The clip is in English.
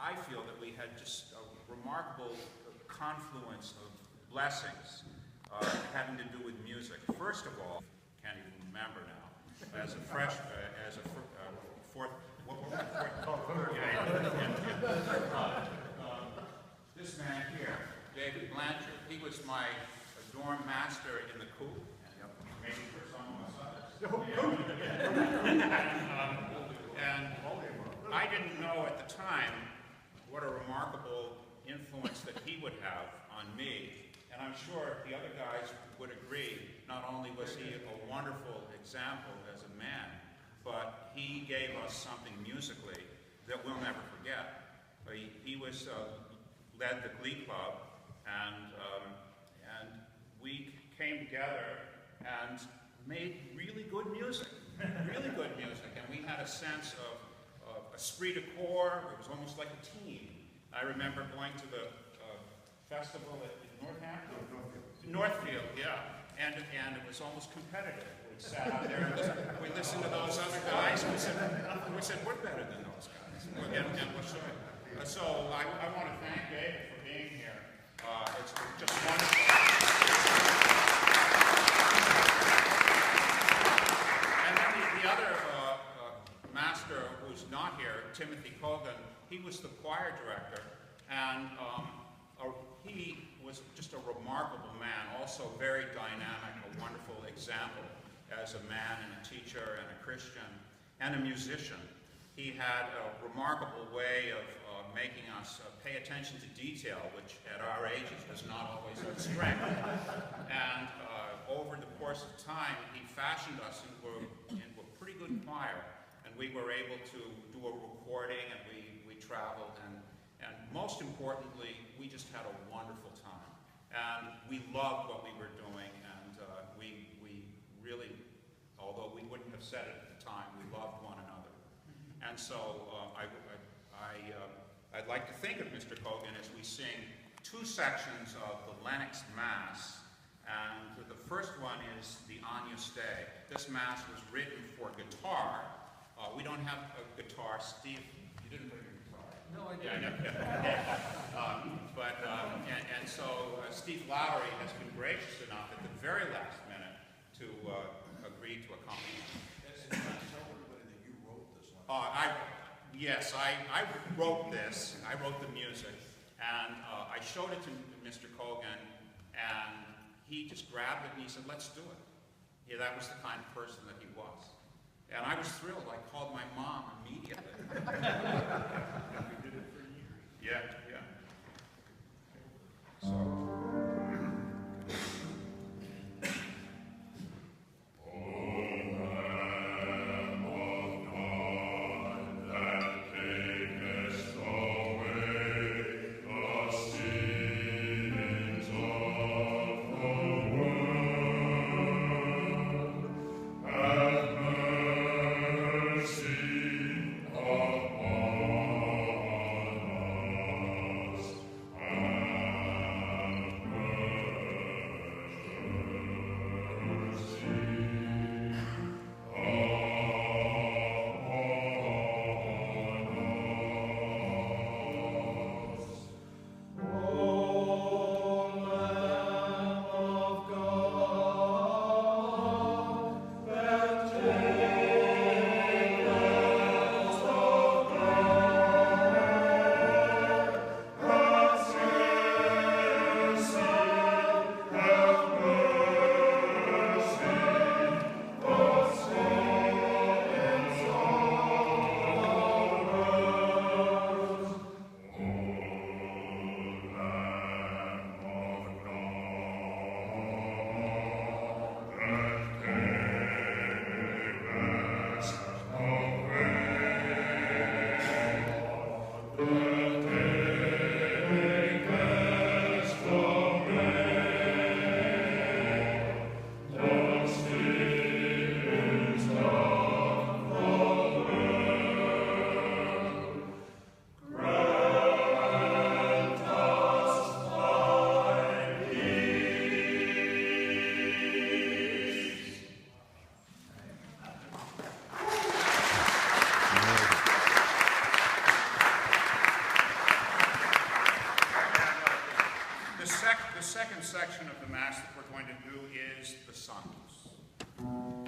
I feel that we had just a remarkable confluence of blessings having to do with music. First of all, can't even remember now, as a fourth, this man here, David Blanchard, he was my dorm master in the coop, maybe for some of us others. And I didn't know at the time what a remarkable influence that he would have on me. And I'm sure the other guys would agree, not only was he a wonderful example as a man, but he gave us something musically that we'll never forget. He led the Glee Club, and we came together and made really good music, and we had a sense of esprit de corps. It was almost like a team. I remember going to the festival at Northfield, yeah, and it was almost competitive. We sat out there and we listened to those other guys, and we said we're better than those guys, and we'll show you. So I want to thank David for being here. It's just wonderful. And then the other master who's not here, Timothy Colgan, he was the choir director, and he was just a remarkable man, also very dynamic, a wonderful example as a man and a teacher and a Christian and a musician. He had a remarkable way of making us pay attention to detail, which at our ages was not always our strength. And over the course of time, he fashioned us into a pretty good choir, and we were able to do a recording, and we traveled, and most importantly, we just had a wonderful time. And we loved what we were doing, and we really, although we wouldn't have said it at the time, we loved one another. And so I'd like to think of Mr. Colgan as we sing two sections of the Lenox Mass, and the first one is the Agnus Dei. This Mass was written for guitar. We don't have a guitar. Steve, you didn't bring a guitar. No, I didn't. So Steve Lowry has been gracious enough at the very last minute to agree to accompany us. Tell everybody that you wrote this one. Yes, I wrote this. I wrote the music, and I showed it to Mr. Colgan, and he just grabbed it and he said, "Let's do it." Yeah, that was the kind of person that he was. And I was thrilled. I called my mom immediately. We did it for years. Yeah. So. second section of the Mass that we're going to do is the sons.